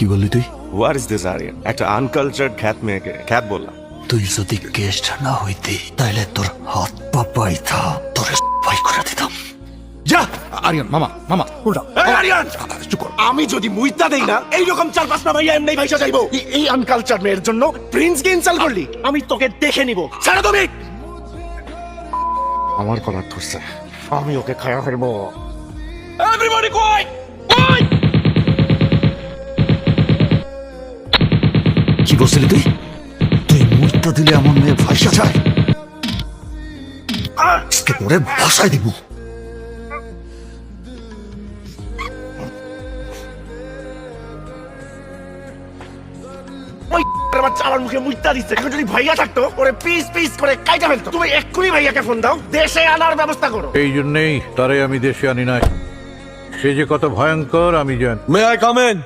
কি বললি তুই? What is this Aryan? একটা আনকালচার্ড খ্যাত মেয়েকে খ্যাত বললাম। তুই যদি গেস্ট না হইতি তাইলে তোর হাত পা পাইতা তোরে ভাই করে দিতাম। যা আরিয়ান মামা মামা উল্টা এই আরিয়ান, আমি যদি মুইতা দেই না এইরকম 4-5টা ভাইয়া এমনি ভাইসা যাইবো। এই আনকালচার মেয়ের জন্য প্রিন্সকে ইনসাল্ট করলি? আমি তোকে দেখে নিব। ছাড়ো তুমি। আমার কলার ধরছে, আমি ওকে খায়া ফেলবো। Everybody quiet quiet. কি বলছিলি তুই? তুই মুর্তা দিলে আমার মেয়ে ভাইসা যায়? আজকে তোরে ভাষায় দিব। ওই আমার চালার মুখে মুইতা দিচ্ছে। এখন যদি ভাইয়া থাকতো ওরে পিস পিস করে কাইটা ফেলতো। তুমি এক্ষুনি ভাইয়াকে ফোন দাও, দেশে আনার ব্যবস্থা করো। এই জন্যেই তারে আমি দেশে আনি নাই। সে যে কত ভয়ঙ্কর আমি জানি। May I come in?